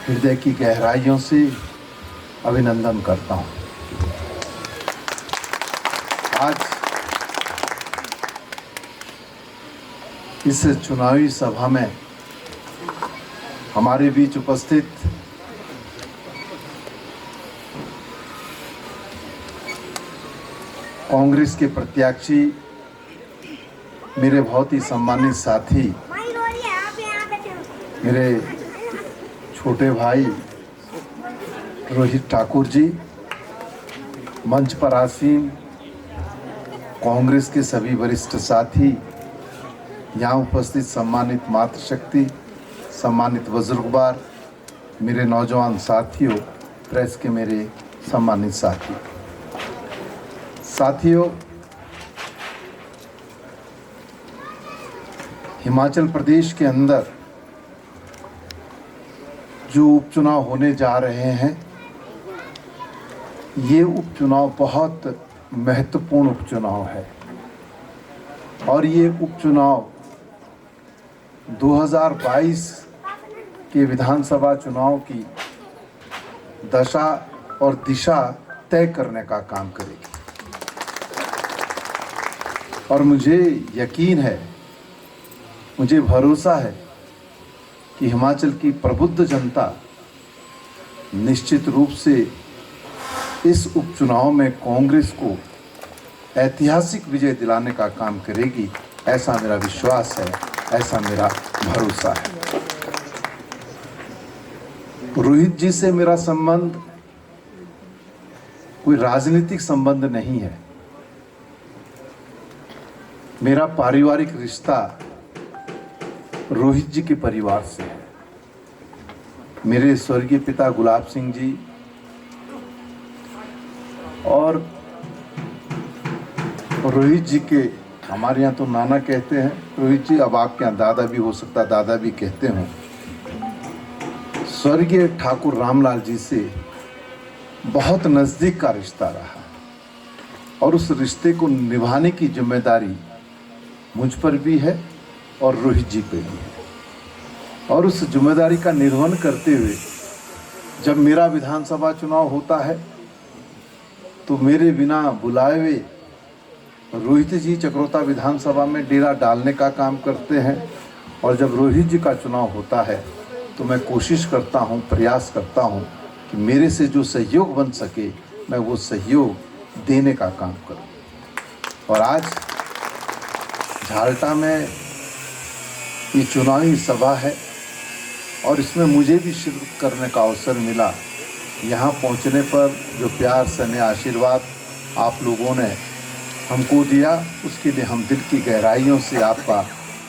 हृदय की गहराइयों से अभिनंदन करता हूँ। आज इस चुनावी सभा में हमारे बीच उपस्थित कांग्रेस के प्रत्याशी मेरे बहुत ही सम्मानित साथी, मेरे छोटे भाई रोहित ठाकुर जी, मंच पर आसीन कांग्रेस के सभी वरिष्ठ साथी, यहाँ उपस्थित सम्मानित मातृशक्ति, सम्मानित बुजुर्गवार, मेरे नौजवान साथियों, प्रेस के मेरे सम्मानित साथियों, हिमाचल प्रदेश के अंदर जो उपचुनाव होने जा रहे हैं, ये उपचुनाव बहुत महत्वपूर्ण उपचुनाव है और ये उपचुनाव 2022 के विधानसभा चुनाव की दशा और दिशा तय करने का काम करेगी। और मुझे यकीन है, मुझे भरोसा है कि हिमाचल की प्रबुद्ध जनता निश्चित रूप से इस उपचुनाव में कांग्रेस को ऐतिहासिक विजय दिलाने का काम करेगी। ऐसा मेरा विश्वास है, ऐसा मेरा भरोसा है। रोहित जी से मेरा संबंध कोई राजनीतिक संबंध नहीं है। मेरा पारिवारिक रिश्ता रोहित जी के परिवार से है। मेरे स्वर्गीय पिता गुलाब सिंह जी और रोहित जी के, हमारे यहाँ तो नाना कहते हैं, रोहित जी अब आपके यहाँ दादा भी हो सकता, दादा भी कहते हों, स्वर्गीय ठाकुर रामलाल जी से बहुत नज़दीक का रिश्ता रहा और उस रिश्ते को निभाने की जिम्मेदारी मुझ पर भी है और रोहित जी पे भी है। और उस जिम्मेदारी का निर्वहन करते हुए जब मेरा विधानसभा चुनाव होता है तो मेरे बिना बुलाए हुए रोहित जी चक्रोता विधानसभा में डेरा डालने का काम करते हैं। और जब रोहित जी का चुनाव होता है तो मैं कोशिश करता हूं, प्रयास करता हूं कि मेरे से जो सहयोग बन सके मैं वो सहयोग देने का काम करूं। और आज झाल्टा में ये चुनावी सभा है और इसमें मुझे भी शिरकत करने का अवसर मिला। यहाँ पहुँचने पर जो प्यार स्नेह आशीर्वाद आप लोगों ने हमको दिया, उसके लिए हम दिल की गहराइयों से आपका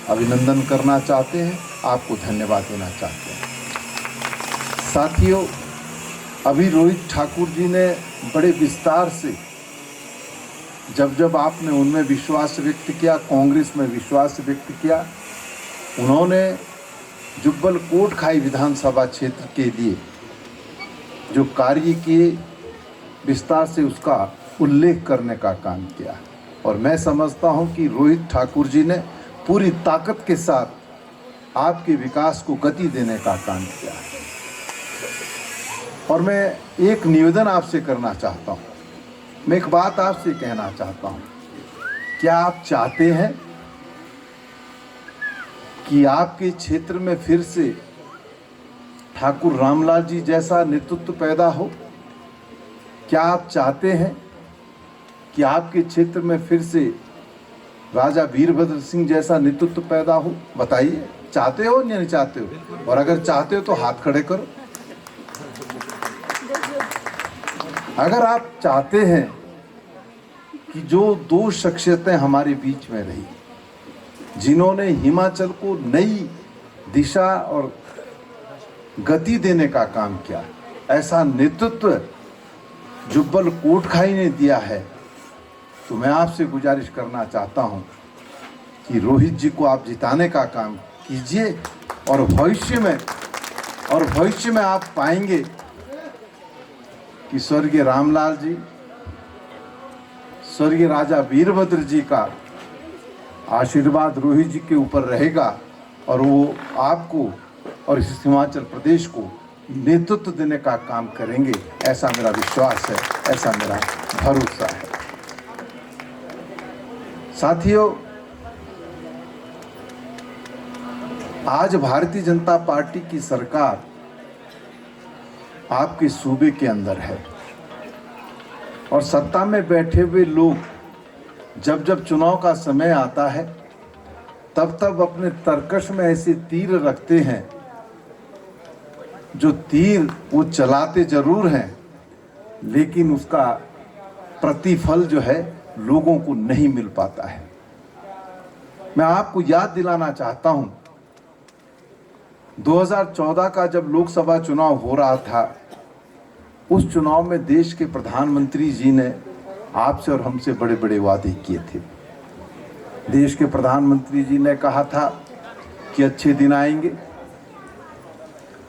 अभिनंदन करना चाहते हैं, आपको धन्यवाद देना चाहते हैं। साथियों, अभी रोहित ठाकुर जी ने बड़े विस्तार से जब आपने उनमें विश्वास व्यक्त किया, कांग्रेस में विश्वास व्यक्त किया, उन्होंने जुब्बल कोटखाई विधानसभा क्षेत्र के लिए जो कार्य किए, विस्तार से उसका उल्लेख करने का काम किया। और मैं समझता हूं कि रोहित ठाकुर जी ने पूरी ताकत के साथ आपके विकास को गति देने का काम किया। और मैं एक निवेदन आपसे करना चाहता हूं, मैं एक बात आपसे कहना चाहता हूं। क्या आप चाहते हैं कि आपके क्षेत्र में फिर से ठाकुर रामलाल जी जैसा नेतृत्व पैदा हो? क्या आप चाहते हैं कि आपके क्षेत्र में फिर से राजा वीरभद्र सिंह जैसा नेतृत्व पैदा हो? बताइए, चाहते हो या नहीं चाहते हो? और अगर चाहते हो तो हाथ खड़े करो। अगर आप चाहते हैं कि जो दो शख्सियतें हमारे बीच में रही, जिन्होंने हिमाचल को नई दिशा और गति देने का काम किया, ऐसा नेतृत्व जुब्बल कोटखाई ने दिया है, तो मैं आपसे गुजारिश करना चाहता हूं कि रोहित जी को आप जिताने का काम कीजिए। और भविष्य में आप पाएंगे कि स्वर्गीय रामलाल जी, स्वर्गीय राजा वीरभद्र जी का आशीर्वाद रोहित जी के ऊपर रहेगा और वो आपको और इस हिमाचल प्रदेश को नेतृत्व देने का काम करेंगे, ऐसा मेरा विश्वास है, ऐसा मेरा भरोसा है। साथियों, आज भारतीय जनता पार्टी की सरकार आपके सूबे के अंदर है और सत्ता में बैठे हुए लोग जब जब चुनाव का समय आता है तब तब अपने तर्कश में ऐसे तीर रखते हैं, जो तीर वो चलाते जरूर हैं लेकिन उसका प्रतिफल जो है लोगों को नहीं मिल पाता है। मैं आपको याद दिलाना चाहता हूं, 2014 का जब लोकसभा चुनाव हो रहा था, उस चुनाव में देश के प्रधानमंत्री जी ने आपसे और हमसे बड़े बड़े वादे किए थे। देश के प्रधानमंत्री जी ने कहा था कि अच्छे दिन आएंगे।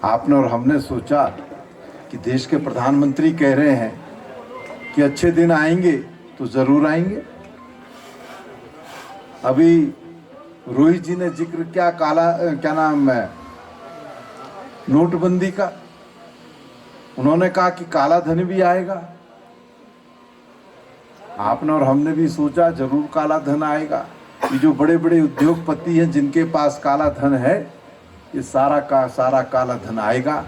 आपने और हमने सोचा कि देश के प्रधानमंत्री कह रहे हैं कि अच्छे दिन आएंगे तो जरूर आएंगे। अभी रोहित जी ने जिक्र क्या नाम है, नोटबंदी का। उन्होंने कहा कि काला धन भी आएगा। आपने और हमने भी सोचा जरूर काला धन आएगा। ये जो बड़े बड़े उद्योगपति हैं जिनके पास काला धन है, ये सारा का सारा काला धन आएगा।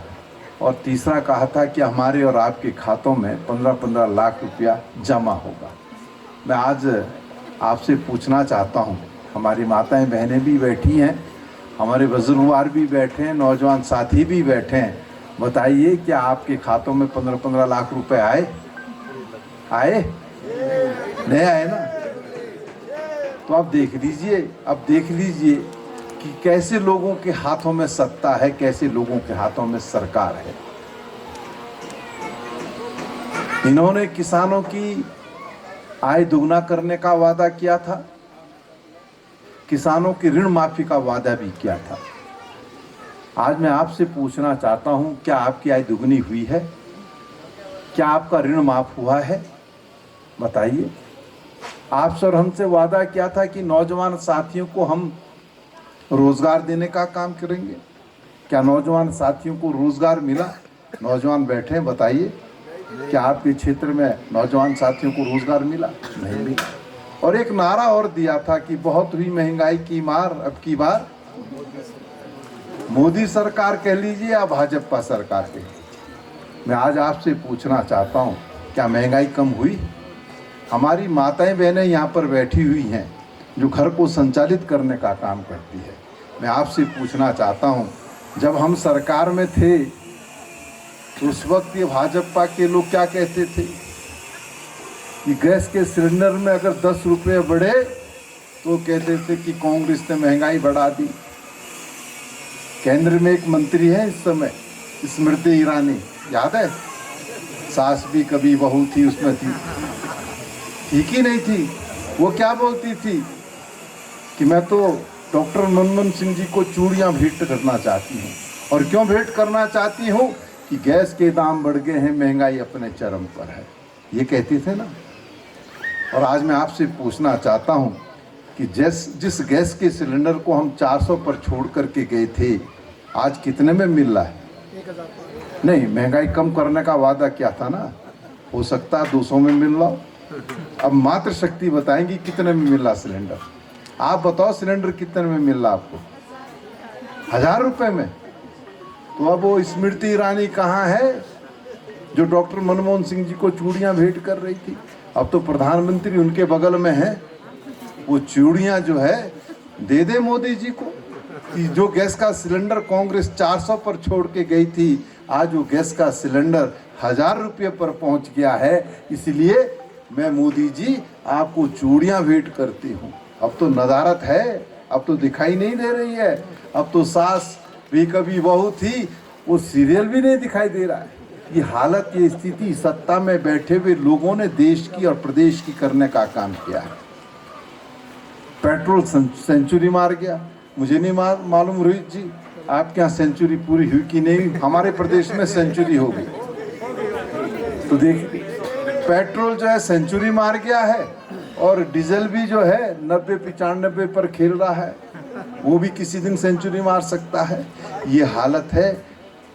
और तीसरा कहा था कि हमारे और आपके खातों में 15-15 लाख रुपया जमा होगा। मैं आज आपसे पूछना चाहता हूँ, हमारी माताएं बहनें भी बैठी हैं, हमारे बुजुर्गवार भी बैठे हैं, नौजवान साथी भी बैठे हैं, बताइए क्या आपके खातों में 15-15 लाख रुपए आए? नहीं आए ना? तो आप देख लीजिए कि कैसे लोगों के हाथों में सत्ता है, कैसे लोगों के हाथों में सरकार है। इन्होंने किसानों की आय दुगना करने का वादा किया था, किसानों की ऋण माफी का वादा भी किया था। आज मैं आपसे पूछना चाहता हूं, क्या आपकी आय दुगनी हुई है? क्या आपका ऋण माफ हुआ है? बताइए। आपसे और हमसे वादा किया था कि नौजवान साथियों को हम रोजगार देने का काम करेंगे। क्या नौजवान साथियों को रोजगार मिला? नौजवान बैठे हैं, बताइए क्या आपके क्षेत्र में नौजवान साथियों को रोजगार मिला? नहीं मिला। और एक नारा और दिया था कि बहुत हुई महंगाई की मार, अब की बार मोदी सरकार कह लीजिए या भाजपा सरकार कह लीजिए। मैं आज आपसे पूछना चाहता हूं, क्या महंगाई कम हुई? हमारी माताएं बहनें यहाँ पर बैठी हुई हैं जो घर को संचालित करने का काम करती है। मैं आपसे पूछना चाहता हूँ, जब हम सरकार में थे तो उस वक्त ये भाजपा के लोग क्या कहते थे कि गैस के सिलेंडर में अगर 10 रुपये बढ़े तो कहते थे कि कांग्रेस ने महंगाई बढ़ा दी। केंद्र में एक मंत्री है इस समय, स्मृति ईरानी, याद है? सास भी कभी बहू थी, उसमें थी, ठीक ही नहीं थी। वो क्या बोलती थी कि मैं तो डॉक्टर मनमोहन सिंह जी को चूड़ियां भेंट करना चाहती हूँ। और क्यों भेंट करना चाहती हूँ? कि गैस के दाम बढ़ गए हैं, महंगाई अपने चरम पर है, ये कहते थे ना। और आज मैं आपसे पूछना चाहता हूँ कि जिस गैस के सिलेंडर को हम 400 पर छोड़ करके गए थे, आज कितने में मिल रहा है? 1000। नहीं, महंगाई कम करने का वादा क्या था ना, हो सकता है 200 में मिल रहा हो। अब मात्र शक्ति बताएंगी कितने में मिल रहा सिलेंडर। आप बताओ सिलेंडर कितने में मिल रहा आपको? 1000 रुपये में। तो अब वो स्मृति ईरानी कहाँ है जो डॉक्टर मनमोहन सिंह जी को चूड़ियां भेंट कर रही थी? अब तो प्रधानमंत्री उनके बगल में है। वो चूड़ियां जो है दे दे मोदी जी को कि जो गैस का सिलेंडर कांग्रेस 400 पर छोड़ के गई थी, आज वो गैस का सिलेंडर 1000 रुपये पर पहुंच गया है। इसलिए मैं मोदी जी आपको चूड़ियां भेंट करती हूँ। अब तो नदारत है, अब तो दिखाई नहीं दे रही है। अब तो सास भी कभी बहू थी, वो सीरियल भी नहीं दिखाई दे रहा है। ये हालत, ये स्थिति सत्ता में बैठे हुए लोगों ने देश की और प्रदेश की करने का काम किया है। पेट्रोल सेंचुरी मार गया। मुझे नहीं मालूम रोहित जी आपके यहाँ सेंचुरी पूरी हुई कि नहीं, हमारे प्रदेश में सेंचुरी हो गई। तो देखिए पेट्रोल जो है सेंचुरी मार गया है और डीजल भी जो है 90-95 पर खेल रहा है, वो भी किसी दिन सेंचुरी मार सकता है। ये हालत है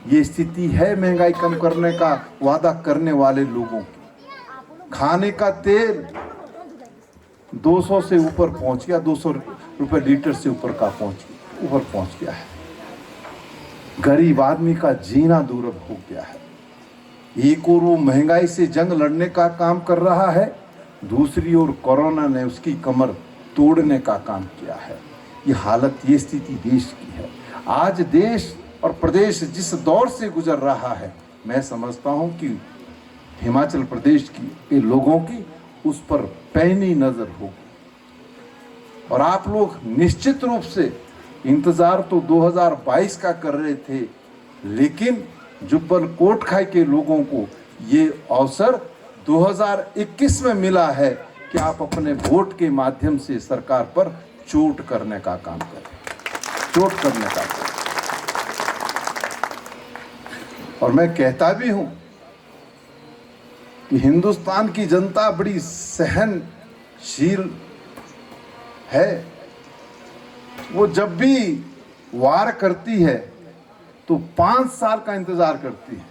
ये स्थिति है महंगाई कम करने का वादा करने वाले लोगों की। खाने का तेल 200 से ऊपर पहुंच गया, 200 रुपए लीटर से ऊपर पहुंच गया है। गरीब आदमी का जीना दुर्लभ हो गया है। एक और वो महंगाई से जंग लड़ने का काम कर रहा है, दूसरी ओर कोरोना ने उसकी कमर तोड़ने का काम किया है। ये हालत, ये स्थिति देश की है। आज देश और प्रदेश जिस दौर से गुजर रहा है, मैं समझता हूं कि हिमाचल प्रदेश के लोगों की उस पर पैनी नजर होगी। और आप लोग निश्चित रूप से इंतजार तो 2022 का कर रहे थे, लेकिन जुब्बल कोटखाई के लोगों को ये अवसर 2021 में मिला है कि आप अपने वोट के माध्यम से सरकार पर चोट करने का काम करें, चोट करने का काम। और मैं कहता भी हूं कि हिंदुस्तान की जनता बड़ी सहनशील है। वो जब भी वार करती है तो 5 साल का इंतजार करती है,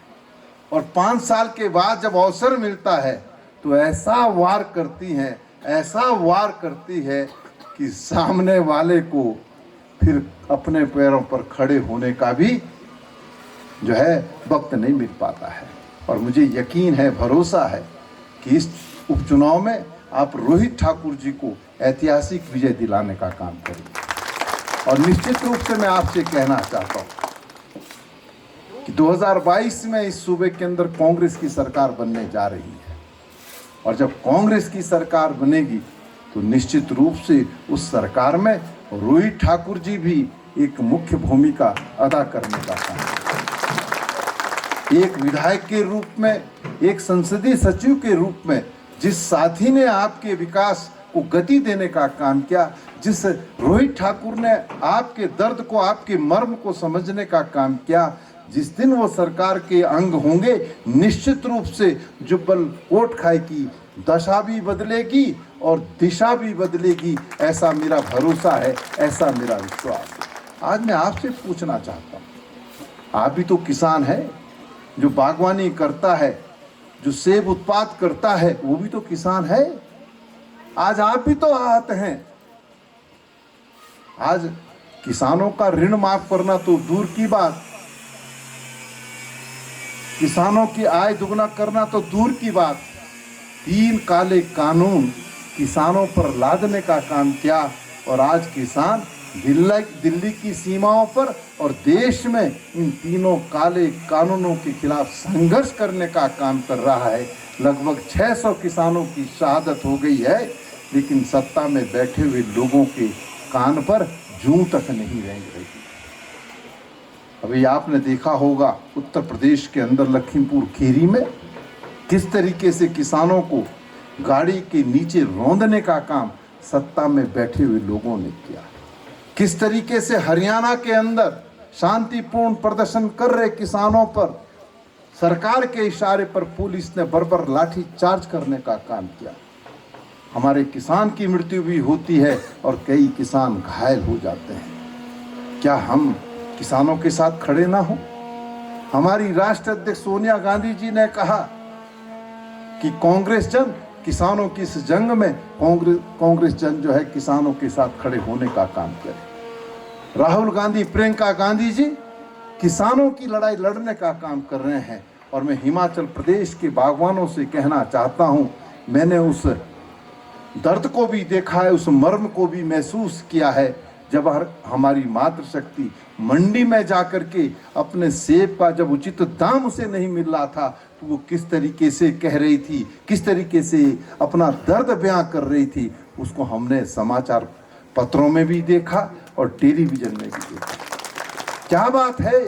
और 5 साल के बाद जब अवसर मिलता है तो ऐसा वार करती है कि सामने वाले को फिर अपने पैरों पर खड़े होने का भी जो है वक्त नहीं मिल पाता है। और मुझे यकीन है, भरोसा है कि इस उपचुनाव में आप रोहित ठाकुर जी को ऐतिहासिक विजय दिलाने का काम करेंगे। और निश्चित रूप से मैं आपसे कहना चाहता हूं कि 2022 में इस सूबे के अंदर कांग्रेस की सरकार बनने जा रही है, और जब कांग्रेस की सरकार बनेगी तो निश्चित रूप से उस सरकार में रोहित ठाकुर जी भी एक मुख्य भूमिका अदा करने का काम करेंगे। एक विधायक के रूप में, एक संसदीय सचिव के रूप में, जिस साथी ने आपके विकास को गति देने का काम किया, जिस रोहित ठाकुर ने आपके दर्द को, आपके मर्म को समझने का काम किया, जिस दिन वो सरकार के अंग होंगे, निश्चित रूप से जुब्बल कोटखाई की दशा भी बदलेगी और दिशा भी बदलेगी। ऐसा मेरा भरोसा है, ऐसा मेरा विश्वास है। आज मैं आपसे पूछना चाहता हूँ, आप भी तो किसान हैं, जो बागवानी करता है, जो सेब उत्पाद करता है, वो भी तो किसान है। आज आप भी तो आहत हैं। आज किसानों का ऋण माफ करना तो दूर की बात, किसानों की आय दुगना करना तो दूर की बात, 3 काले कानून किसानों पर लादने का काम किया। और आज किसान दिल्ली की सीमाओं पर और देश में इन तीनों काले कानूनों के खिलाफ संघर्ष करने का काम कर रहा है। लगभग 600 किसानों की शहादत हो गई है, लेकिन सत्ता में बैठे हुए लोगों के कान पर जूं तक नहीं रेंग रही। अभी आपने देखा होगा उत्तर प्रदेश के अंदर लखीमपुर खीरी में किस तरीके से किसानों को गाड़ी के नीचे रौंदने का काम सत्ता में बैठे हुए लोगों ने किया। किस तरीके से हरियाणा के अंदर शांतिपूर्ण प्रदर्शन कर रहे किसानों पर सरकार के इशारे पर पुलिस ने बर्बर लाठी चार्ज करने का काम किया। हमारे किसान की मृत्यु भी होती है और कई किसान घायल हो जाते हैं। क्या हम किसानों के साथ खड़े ना हो? हमारी राष्ट्रीय अध्यक्ष सोनिया गांधी जी ने कहा कि कांग्रेस जन किसानों की इस जंग में कांग्रेस जन जो है किसानों के साथ खड़े होने का काम करे। राहुल गांधी, प्रियंका गांधी जी किसानों की लड़ाई लड़ने का काम कर रहे हैं। और मैं हिमाचल प्रदेश के बागवानों से कहना चाहता हूं, मैंने उस दर्द को भी देखा है, उस मर्म को भी महसूस किया है, जब हमारी मातृशक्ति मंडी में जाकर के अपने सेब का जब उचित दाम उसे नहीं मिल रहा था, तो वो किस तरीके से कह रही थी, किस तरीके से अपना दर्द बयां कर रही थी, उसको हमने समाचार पत्रों में भी देखा और टेलीविजन में भी देखा। क्या बात है,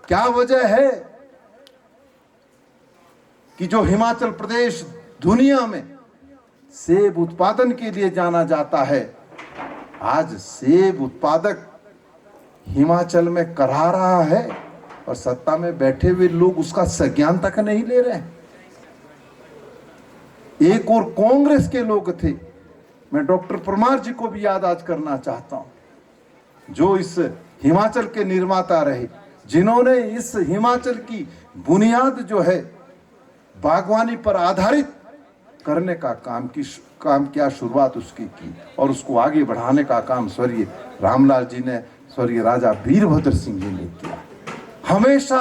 क्या वजह है कि जो हिमाचल प्रदेश दुनिया में सेब उत्पादन के लिए जाना जाता है, आज सेब उत्पादक हिमाचल में करा रहा है और सत्ता में बैठे हुए लोग उसका संज्ञान तक नहीं ले रहे हैं। एक और कांग्रेस के लोग थे, मैं डॉक्टर परमार जी को भी याद आज करना चाहता हूं, जो इस हिमाचल के निर्माता रहे, जिन्होंने इस हिमाचल की बुनियाद जो है बागवानी पर आधारित करने का काम किया, शुरुआत उसकी की और उसको आगे बढ़ाने का काम स्वर्गीय रामलाल जी ने, स्वर्गीय राजा वीरभद्र सिंह जी ने किया। हमेशा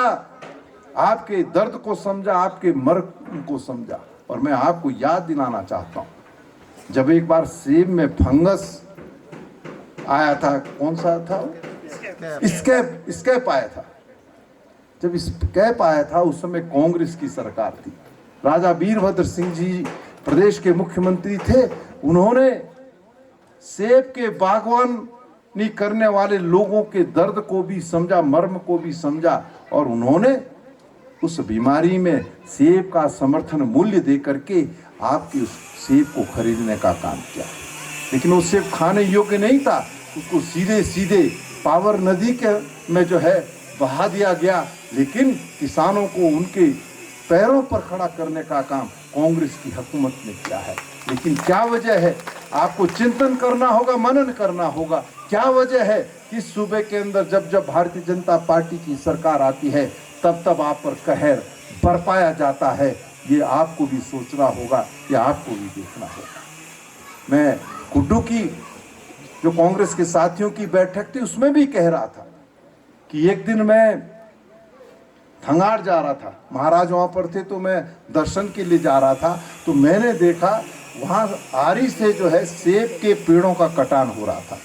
आपके दर्द को समझा, आपके मर्म को समझा। और मैं आपको याद दिलाना चाहता हूं, जब एक बार सेब में फंगस आया था, कौन सा था, स्कैप आया था। जब स्कैप आया था उस समय कांग्रेस की सरकार थी, राजा वीरभद्र सिंह जी प्रदेश के मुख्यमंत्री थे। उन्होंने सेब के बागवानी करने वाले लोगों के दर्द को भी समझा, मर्म को भी समझा और उन्होंने उस बीमारी में सेब का समर्थन मूल्य दे करके आपके उस सेब को खरीदने का काम किया। लेकिन वो सेब खाने योग्य नहीं था, उसको सीधे सीधे पावर नदी के में जो है बहा दिया गया। लेकिन किसानों को उनके पैरों पर खड़ा करने का काम कांग्रेस की हुकूमत ने किया है। लेकिन क्या वजह है, आपको चिंतन करना होगा, मनन करना होगा। क्या वजह है कि सूबे के अंदर जब जब भारतीय जनता पार्टी की सरकार आती है तब तब आप पर कहर बरपाया जाता है। ये आपको भी सोचना होगा, ये आपको भी देखना होगा। मैं कुड्डू की जो कांग्रेस के साथियों की बैठक थी उसमें भी कह रहा था कि एक दिन मैं थंगाड़ जा रहा था, महाराज वहाँ पर थे तो मैं दर्शन के लिए जा रहा था, तो मैंने देखा वहाँ आरी से जो है सेब के पेड़ों का कटान हो रहा था।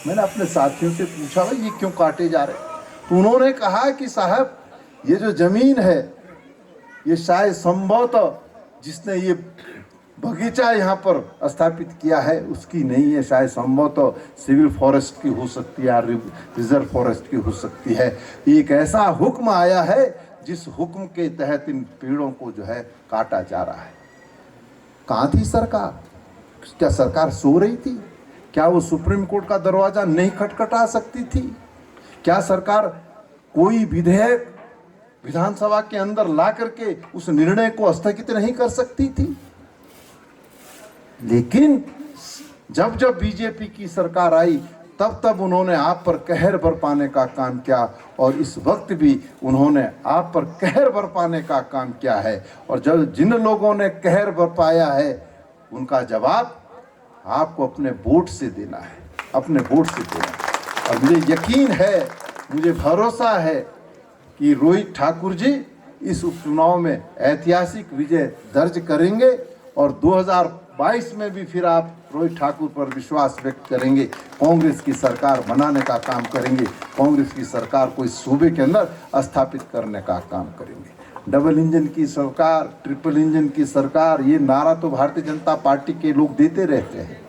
मैंने अपने साथियों से पूछा, भाई ये क्यों काटे जा रहे? तो उन्होंने कहा कि साहब ये जो जमीन है ये शायद संभवतः जिसने ये बगीचा यहाँ पर स्थापित किया है उसकी नहीं है, शायद संभवतः सिविल फॉरेस्ट की हो सकती है, रिजर्व फॉरेस्ट की हो सकती है। एक ऐसा हुक्म आया है जिस हुक्म के तहत इन पेड़ों को जो है काटा जा रहा है। कहाँ थी सरकार? क्या सरकार सो रही थी? क्या वो सुप्रीम कोर्ट का दरवाजा नहीं खटखटा सकती थी? क्या सरकार कोई विधेयक विधानसभा के अंदर ला करके उस निर्णय को स्थगित नहीं कर सकती थी? लेकिन जब जब बीजेपी की सरकार आई तब तब उन्होंने आप पर कहर बरपाने का काम किया और इस वक्त भी उन्होंने आप पर कहर बरपाने का काम किया है। और जब जिन लोगों ने कहर बरपाया है उनका जवाब आपको अपने वोट से देना है, अपने वोट से देना। और मुझे यकीन है, मुझे भरोसा है कि रोहित ठाकुर जी इस उपचुनाव में ऐतिहासिक विजय दर्ज करेंगे और 2022 में भी फिर आप रोहित ठाकुर पर विश्वास व्यक्त करेंगे, कांग्रेस की सरकार बनाने का काम करेंगे, कांग्रेस की सरकार को इस सूबे के अंदर स्थापित करने का काम करेंगे। डबल इंजन की सरकार, ट्रिपल इंजन की सरकार, ये नारा तो भारतीय जनता पार्टी के लोग देते रहते हैं।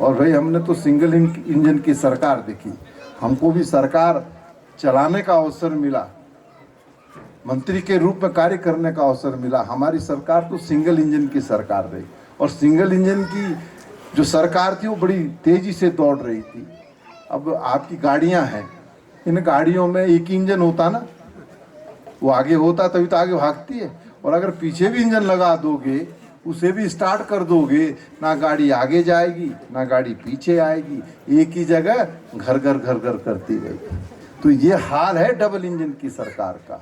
और भाई हमने तो सिंगल इंजन की सरकार देखी, हमको भी सरकार चलाने का अवसर मिला, मंत्री के रूप में कार्य करने का अवसर मिला। हमारी सरकार तो सिंगल इंजन की सरकार रही और सिंगल इंजन की जो सरकार थी वो बड़ी तेजी से दौड़ रही थी। अब आपकी गाड़ियां हैं, इन गाड़ियों में एक इंजन होता ना, वो आगे होता तभी तो आगे भागती है। और अगर पीछे भी इंजन लगा दोगे, उसे भी स्टार्ट कर दोगे, ना गाड़ी आगे जाएगी ना गाड़ी पीछे आएगी, एक ही जगह घर घर घर घर करती रहेगी। तो ये हाल है डबल इंजन की सरकार का।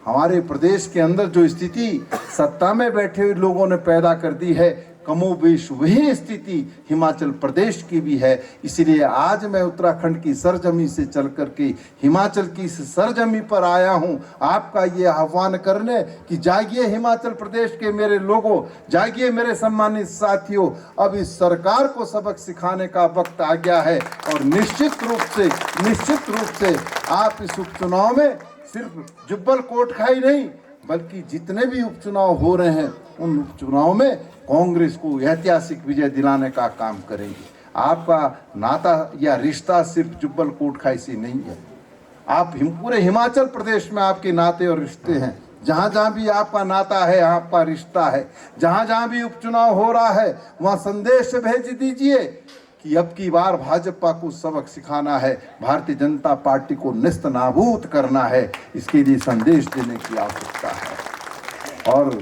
हमारे प्रदेश के अंदर जो स्थिति सत्ता में बैठे हुए लोगों ने पैदा कर दी है, कमोबेश वही स्थिति हिमाचल प्रदेश की भी है। इसलिए आज मैं उत्तराखंड की सरजमी से चल करके हिमाचल की इस सरजमी पर आया हूं, आपका ये आह्वान करने कि जागिए हिमाचल प्रदेश के मेरे लोगों, जागिए मेरे सम्मानित साथियों, अब इस सरकार को सबक सिखाने का वक्त आ गया है। और निश्चित रूप से आप इस उपचुनाव में सिर्फ जुब्बल कोटखाई नहीं बल्कि जितने भी उपचुनाव हो रहे हैं उन उपचुनाव में कांग्रेस को ऐतिहासिक विजय दिलाने का काम करेंगे। आपका नाता या रिश्ता सिर्फ जुब्बल कोटखाई से नहीं है, आप पूरे हिमाचल प्रदेश में आपके नाते और रिश्ते हैं। जहाँ जहाँ भी आपका नाता है, आपका रिश्ता है, जहाँ जहाँ भी उपचुनाव हो रहा है वहाँ संदेश भेज दीजिए कि अब की बार भाजपा को सबक सिखाना है, भारतीय जनता पार्टी को निस्त नाबूद करना है। इसके लिए संदेश देने की आवश्यकता है। और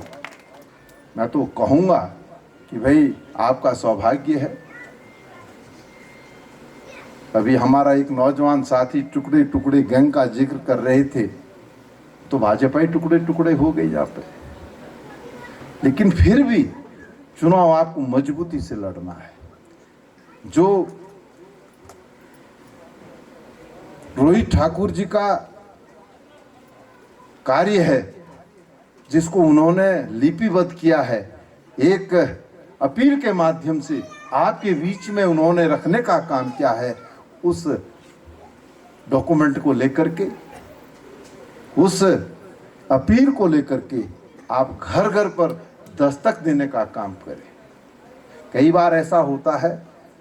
मैं तो कहूँगा कि भाई आपका सौभाग्य है, अभी हमारा एक नौजवान साथी टुकड़े टुकड़े गैंग का जिक्र कर रहे थे, तो भाजपा ही टुकड़े टुकड़े हो गई यहाँ पे। लेकिन फिर भी चुनाव आपको मजबूती से लड़ना है। जो रोहित ठाकुर जी का कार्य है, जिसको उन्होंने लिपिबद्ध किया है, एक अपील के माध्यम से आपके बीच में उन्होंने रखने का काम किया है, उस डॉक्यूमेंट को लेकर के, उस अपील को लेकर के आप घर घर पर दस्तक देने का काम करें। कई बार ऐसा होता है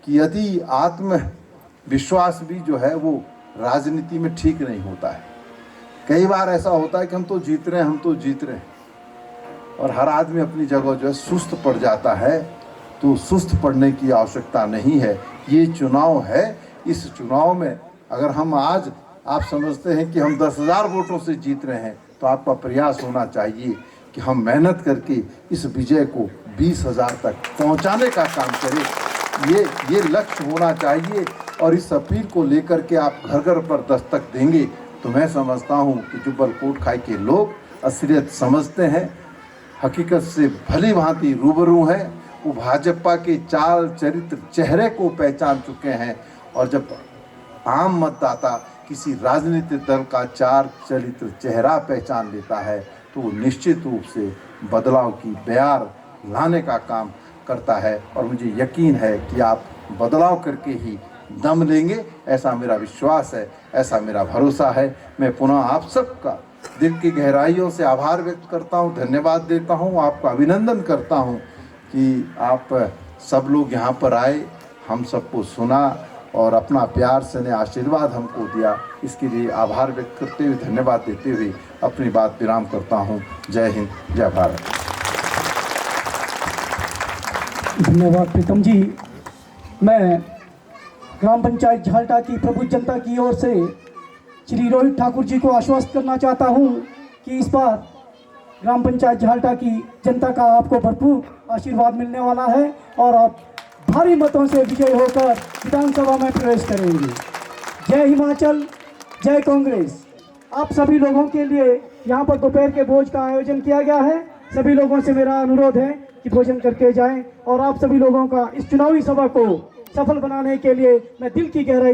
कि यदि आत्मविश्वास भी जो है वो राजनीति में ठीक नहीं होता है। कई बार ऐसा होता है कि हम तो जीत रहे हैं, और हर आदमी अपनी जगह जो है सुस्त पड़ जाता है। तो सुस्त पड़ने की आवश्यकता नहीं है। ये चुनाव है, इस चुनाव में अगर हम आज आप समझते हैं कि हम 10,000 वोटों से जीत रहे हैं, तो आपका प्रयास होना चाहिए कि हम मेहनत करके इस विजय को 20,000 तक पहुंचाने का काम करें। ये लक्ष्य होना चाहिए। और इस अपील को लेकर के आप घर घर पर दस्तक देंगे तो मैं समझता हूं कि जुब्बल कोटखाई के लोग असलियत समझते हैं, हकीकत से भली भांति रूबरू हैं। वो भाजपा के चाल चरित्र चेहरे को पहचान चुके हैं। और जब आम मतदाता किसी राजनीतिक दल का चाल चरित्र चेहरा पहचान लेता है, तो वो निश्चित रूप से बदलाव की बयार लाने का काम करता है। और मुझे यकीन है कि आप बदलाव करके ही दम लेंगे, ऐसा मेरा विश्वास है, ऐसा मेरा भरोसा है। मैं पुनः आप सबका दिल की गहराइयों से आभार व्यक्त करता हूँ, धन्यवाद देता हूँ, आपका अभिनंदन करता हूँ कि आप सब लोग यहाँ पर आए, हम सबको सुना और अपना प्यार से आशीर्वाद हमको दिया। इसके लिए आभार व्यक्त करते हुए, धन्यवाद देते हुए अपनी बात विराम करता हूँ। जय हिंद, जय भारत। धन्यवाद प्रीतम जी। मैं ग्राम पंचायत झालटा की प्रबुद्ध जनता की ओर से श्री रोहित ठाकुर जी को आश्वस्त करना चाहता हूं कि इस बार ग्राम पंचायत झालटा की जनता का आपको भरपूर आशीर्वाद मिलने वाला है और आप भारी मतों से विजयी होकर विधानसभा में प्रवेश करेंगे। जय हिमाचल, जय कांग्रेस। आप सभी लोगों के लिए यहाँ पर दोपहर के भोज का आयोजन किया गया है। सभी लोगों से मेरा अनुरोध है कि भोजन करके जाएं और आप सभी लोगों का इस चुनावी सभा को सफल बनाने के लिए मैं दिल की गहराई